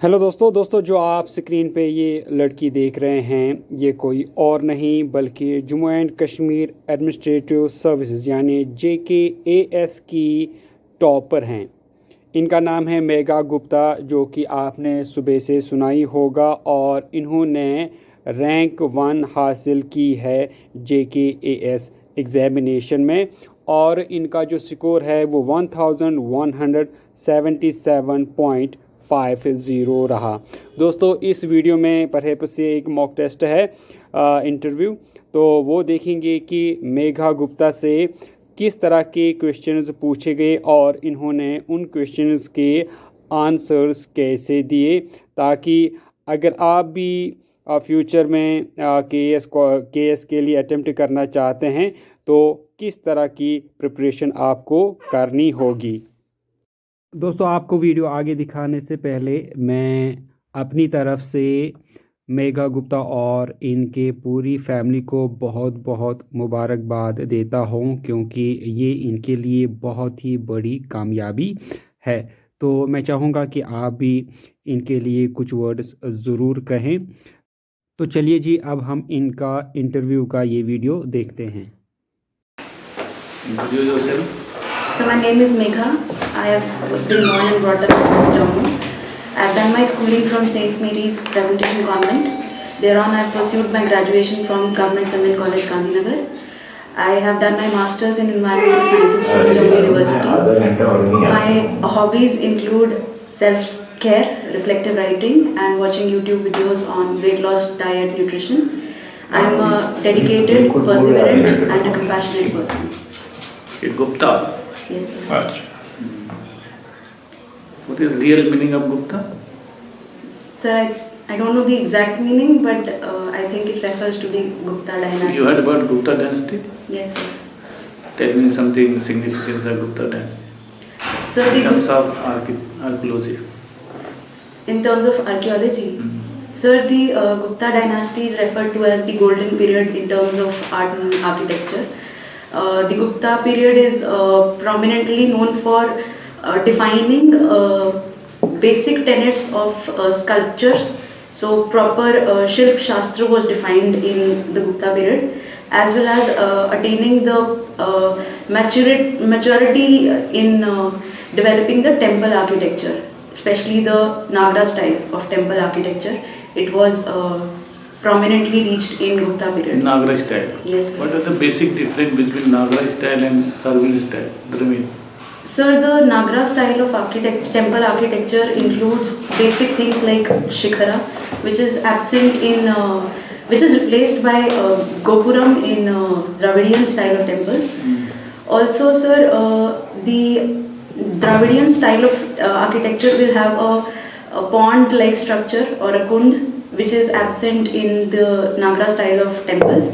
Hello दोस्तों जो आप स्क्रीन पे ये लड़की देख रहे हैं ये कोई और नहीं बल्कि Jammu and Kashmir administrative services यानी JKAS की टॉपर हैं। इनका नाम है मेघा गुप्ता, जो कि आपने सुबह से सुनाई होगा, और इन्होंने रैंक 1 हासिल की है JKAS एग्ज़ामिनेशन में, और इनका जो स्कोर है वो 1177.50 रहा। दोस्तों इस वीडियो में परहैप्स से एक मॉक टेस्ट है, इंटरव्यू, तो वो देखेंगे कि मेघा गुप्ता से किस तरह के क्वेश्चंस पूछे गए और इन्होंने उन क्वेश्चंस के आंसर्स कैसे दिए, ताकि अगर आप भी फ्यूचर में केएस के लिए अटेम्प्ट करना चाहते हैं तो किस तरह की प्रिपरेशन आपको करनी होगी। दोस्तों आपको वीडियो आगे दिखाने से पहले मैं अपनी तरफ से मेघा गुप्ता और इनके पूरी फैमिली को बहुत बहुत मुबारकबाद देता हूं, क्योंकि ये इनके लिए बहुत ही बड़ी कामयाबी है। तो मैं चाहूँगा कि आप भी इनके लिए कुछ वर्ड्स ज़रूर कहें। तो चलिए जी, अब हम इनका इंटरव्यू का ये वीडियो देखते हैं। Introduce yourself. So my name is Megha. I have been born and brought up in Jammu. I have done my schooling from St. Mary's Presentation Convent. Thereon I pursued my graduation from Government Women College, Gandhinagar. I have done my masters in environmental sciences from Jammu University. My hobbies include self-care, reflective writing, and watching YouTube videos on weight loss, diet, nutrition. I am a dedicated, perseverant, and a compassionate person. Gupta. Yes, sir. What is the real meaning of Gupta? Sir, I don't know the exact meaning, but I think it refers to the Gupta dynasty. You heard about Gupta dynasty? Yes, sir. Tell me something significance of Gupta dynasty. Sir, In terms of archaeology. in terms of archaeology, sir, the Gupta dynasty is referred to as the golden period in terms of art and architecture. The Gupta period is prominently known for defining basic tenets of sculpture. So proper Shilp Shastra was defined in the Gupta period, as well as attaining the maturity in developing the temple architecture, especially the Nagra style of temple architecture. It was prominently reached in Gupta period. Nagra style. Yes, sir. What are the basic difference between Nagra style and Karwil style? Drameen. Sir, the Nagra style of temple architecture includes basic things like shikhara, which is absent in, which is replaced by gopuram in Dravidian style of temples. Also, sir, the Dravidian style of architecture will have a pond-like structure or a kund, which is absent in the Nagra style of temples.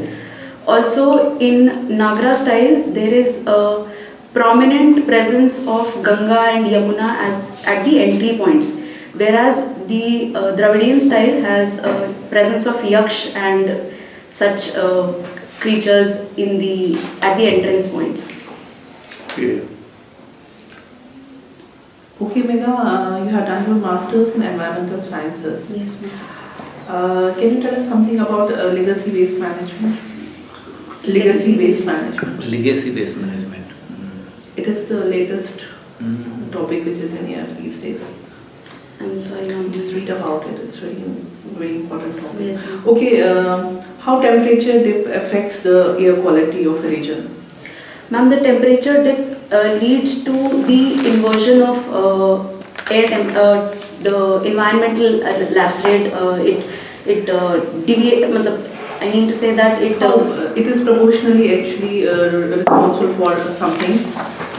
Also, in Nagra style, there is a prominent presence of Ganga and Yamuna as at the entry points, whereas the Dravidian style has a presence of yaksh and such creatures in at the entrance points. Okay. Okay, Megha, you have done your masters in environmental sciences. Yes, ma'am. Can you tell us something about legacy waste management? Legacy waste management. Legacy based management. It is the latest topic which is in here these days. I'm sorry, ma'am. Just read about it. It's really very important topic. Yes, ma'am. Okay, how temperature dip affects the air quality of a region? Ma'am, the temperature dip leads to the inversion of the environmental lapse rate. It deviate. I mean to say that it is proportionally actually responsible for something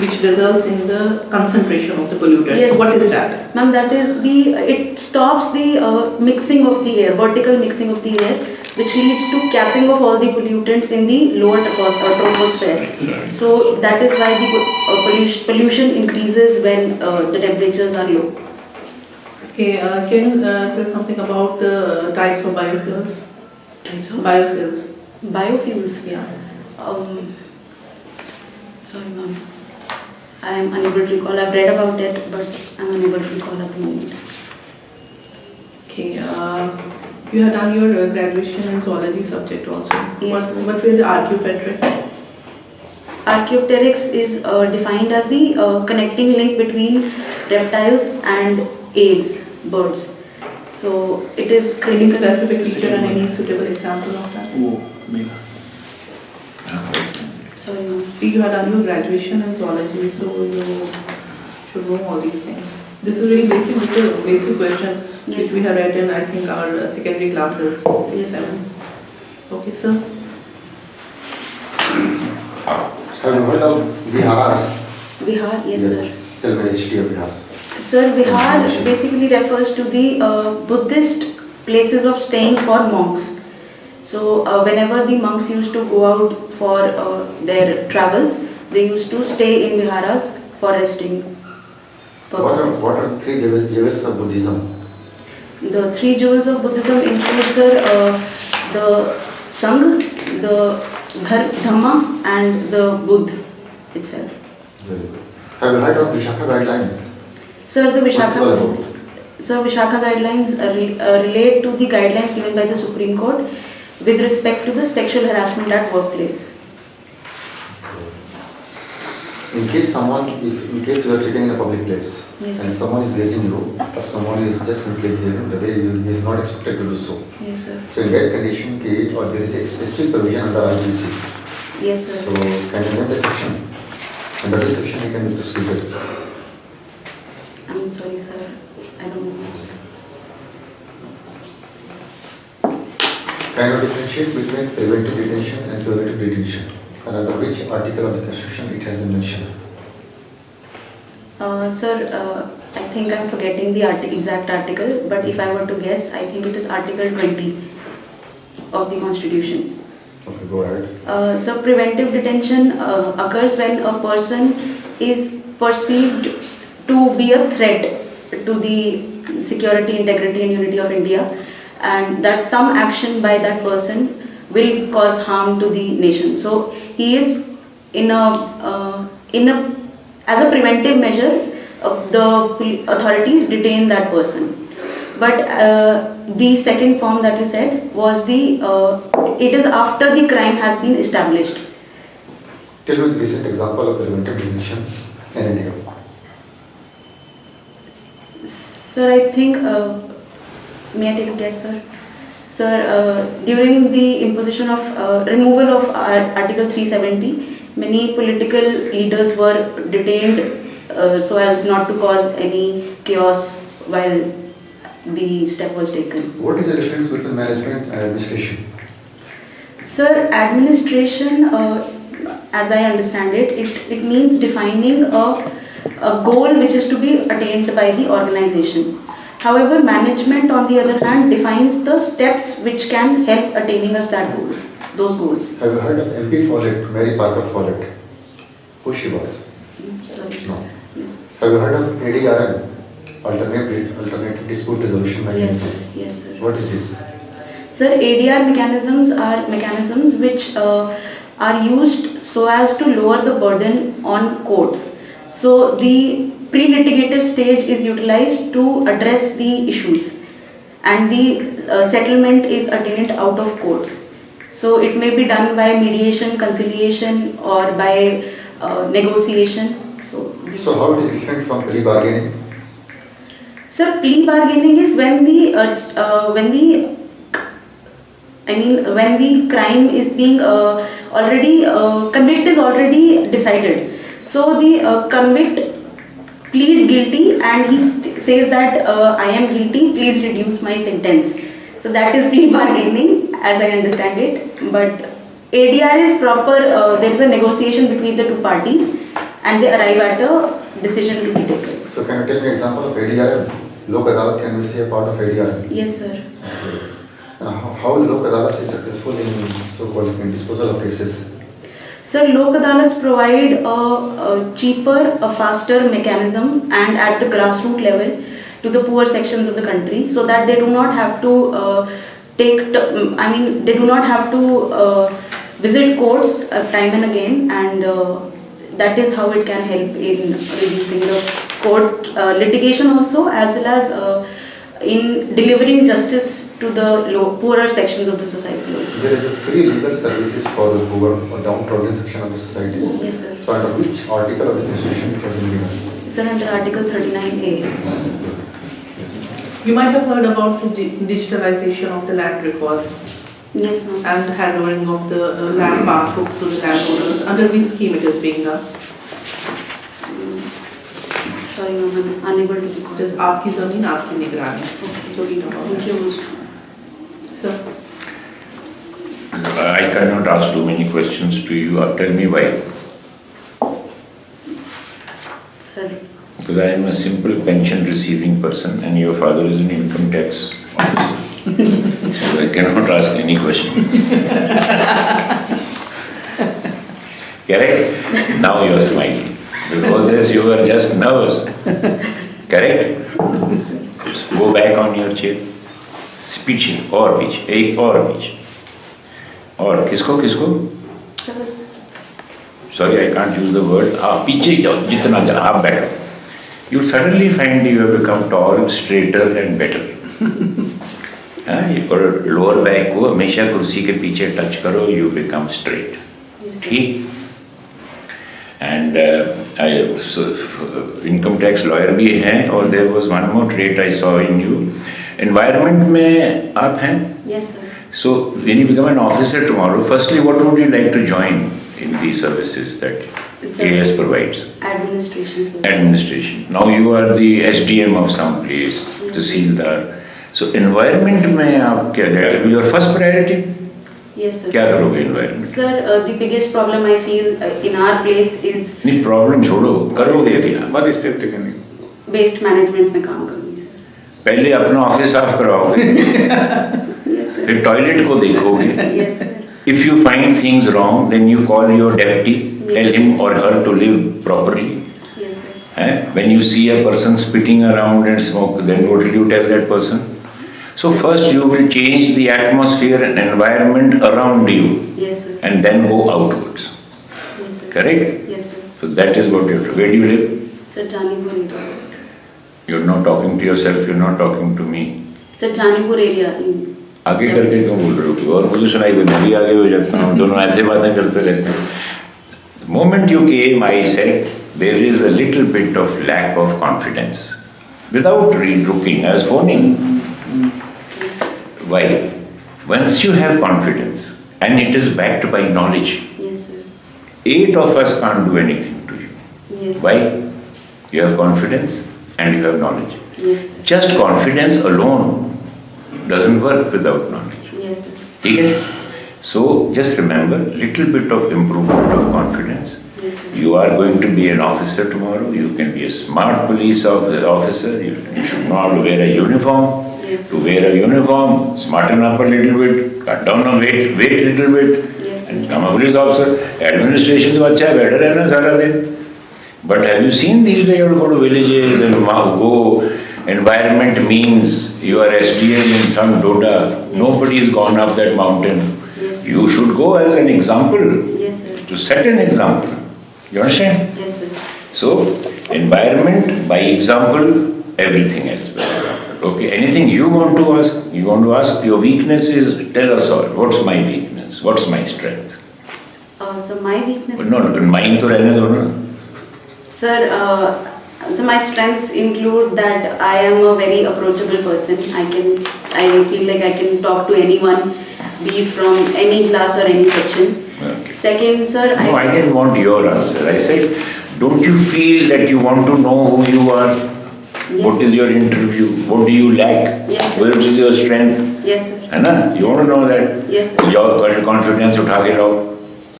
which results in the concentration of the pollutants. Yes. What is that? Ma'am, that is it stops the mixing of the air, vertical mixing of the air, which leads to capping of all the pollutants in the lower troposphere. So that is why the pollution increases when the temperatures are low. Okay, can you tell something about the types of biofuels? Biofuels. Biofuels. Yeah. Sorry, ma'am. I am unable to recall. I've read about it, but I'm unable to recall at the moment. Okay. You have done your graduation in zoology subject also. Yes. What were the Archaeopteryx? Archaeopteryx is defined as the connecting link between reptiles and apes, birds. So it is Any critical. specific feature and any suitable example of that? वो Megha Sorry, ma'am. See, you have done your graduation in zoology, so you should know all these things. This is very basic. This is a basic question Yes. which we have read in, I think, our secondary classes. Yes, 7. Okay, sir. Have you heard of Viharas? Bihar, yes, sir. Tell me the history of Viharas. Sir, Bihar basically refers to the Buddhist places of staying for monks. So, whenever the monks used to go out for their travels, they used to stay in Viharas for resting purposes. What are three jewels of Buddhism? The three jewels of Buddhism include, sir, the Sangha, the Dhamma, and the Buddha itself. Very good. Have you heard of Vishaka guidelines? Sir, the What's it all Vishaka, about? Sir, Vishaka guidelines relate to the guidelines given by the Supreme Court with respect to the sexual harassment at workplace. In case you are sitting in a public place Yes, and sir. someone is gazing you, or someone is just misbehaving the way he is not expected to do so. Yes, sir. So in that condition, or there is a specific provision under IBC. Yes, sir. So can you name the section? Under this section you can be proceeded. I'm sorry, sir. I don't know. Can you differentiate between preventive detention and curative detention? And under which article of the Constitution it has been mentioned? Sir, I think I'm forgetting the exact article, but if I were to guess, I think it is Article 20 of the Constitution. Okay, go ahead. So preventive detention occurs when a person is perceived to be a threat to the security, integrity and unity of India, and that some action by that person will cause harm to the nation. So he is as a preventive measure, the authorities detain that person. But the second form that you said was it is after the crime has been established. Tell me the recent example of preventive detention in India. Sir, I think, may I take a guess, sir? Sir, during the imposition of removal of Article 370, many political leaders were detained so as not to cause any chaos while the step was taken. What is the difference between management and administration? Sir, administration, as I understand it, it means defining a goal which is to be attained by the organization. However, management, on the other hand, defines the steps which can help attaining us those goals. Have you heard of MP Follett, Mary Parker Follett? Who she was? Sorry. No. Have you heard of ADRM, Alternative Dispute Resolution Yes, Mechanism? sir. Yes, sir. What is this? Sir, ADR mechanisms are mechanisms which are used so as to lower the burden on courts. So the pre-litigative stage is utilized to address the issues, and the settlement is attained out of courts. So it may be done by mediation, conciliation, or by negotiation. So how it is different from plea bargaining? Sir, plea bargaining is when the crime is being convict is already decided. So the convict pleads guilty and he says that I am guilty, please reduce my sentence. So that is plea bargaining as I understand it. But ADR is proper, there is a negotiation between the two parties and they arrive at a decision to be taken. So can you tell me an example of ADRM? Lok Adalat, can we say a part of ADRM? Yes, sir. Okay. How Lok Adalat is successful in so-called disposal of cases? Sir, Lok Adalats provide a cheaper, a faster mechanism and at the grassroots level to the poor sections of the country, so that they do not have to they do not have to visit courts time and again, and that is how it can help in reducing the court litigation also, as well as in delivering justice to the poorer sections of the society also. There is a free legal services for the poor or downtrodden section of the society. Yes, sir. So under which article of the Constitution it has been given? Sir, under Article 39A. You might have heard about the digitalization of the land records Yes, ma'am. and handovering of the land passbooks to the landowners. Under which scheme it is being done? Sorry, ma'am, I'm unable to recall. It is Aapki Zameen, Aapki Nigrani. So read about Thank it. you, ma'am. Sir. I cannot ask too many questions to you. Tell me why. Sorry. Because I am a simple pension receiving person and your father is an income tax officer. So I cannot ask any question. Correct? Now you are smiling. Before this you were just nervous. Correct? Just go back on your chair. पीछे और पीछे एक और पीछे और किसको किसको sorry I can't use the word आप पीछे जाओ जितना जरा आप बैठो you suddenly find you have become tall straighter and better और लोअर बैक को हमेशा कुर्सी के पीछे टच करो यू बिकम स्ट्रेट ठीक एंड इनकम टैक्स लॉयर भी हैं और there was one more trait I saw in you environment में आप हैं Yes, sir. so when you become an officer tomorrow firstly what would you like to join in the services that Sir, JKAS provides Administration, sir. administration now you are the SDM of some place tehsildar so environment में आप क्या your first priority Yes, sir. क्या करोगे environment Sir, the biggest problem I feel in our place is नहीं problem छोड़ो करोगे क्या What is step taken? waste management में काम करूँगी, sir. पहले अपना ऑफिस साफ करवाओगे Yes, sir. फिर टॉयलेट को देखोगे Yes, sir. if you find things wrong then you call your deputy tell him or her to live properly Yes, sir. when you see a person spitting around and smoke then what will you tell that person so first you will change the atmosphere and environment around you Yes, sir. and then go outwards Yes, sir. correct Yes, sir. so that is what you have to where do you live Sir, Janipur area. you're not talking to yourself you're not talking to me Sir, Janipur area. आगे करके क्यों बोल रहे हो और मुझे सुनाई दे मैं भी आगे हो जाता हूँ दोनों ऐसे बातें करते रहते हैं the moment you came I said there is a little bit of lack of confidence without looking I was phoning why once you have confidence and it is backed by knowledge Yes, sir. 8 of us can't do anything to you Yes. why you have confidence and you have knowledge Yes, sir. just confidence alone doesn't work without knowledge Yes, sir. ठीक है so just remember little bit of improvement of confidence Yes, sir. you are going to be an officer tomorrow you can be a smart police officer you should know how to wear a uniform Yes. to wear a uniform smarten up a little bit cut down on weight a little bit Yes. and become a police officer administration तो अच्छा है better है ना सारा दिन but have you seen these days you go to villages and go environment means you are SDM in some Doda. Nobody has gone up that mountain. Yes. You should go as an example Yes, sir. to set an example. You understand? Yes, sir. So environment by example, everything else by example. Okay. Anything you want to ask? You want to ask your weakness is tell us all. What's my weakness? What's my strength? So my weakness. No, mine तो रहने दो ना. Sir, so my strengths include that I am a very approachable person. I feel like I can talk to anyone, be it from any class or any section. Okay. Second, sir, No, I didn't want your answer. I said, don't you feel that you want to know who you are? Yes. What is your interview? What do you lack? Yes, sir. What is your strength? Yes, sir. है ना? You want to know that? Yes, sir. Your confidence उठा के लाओ.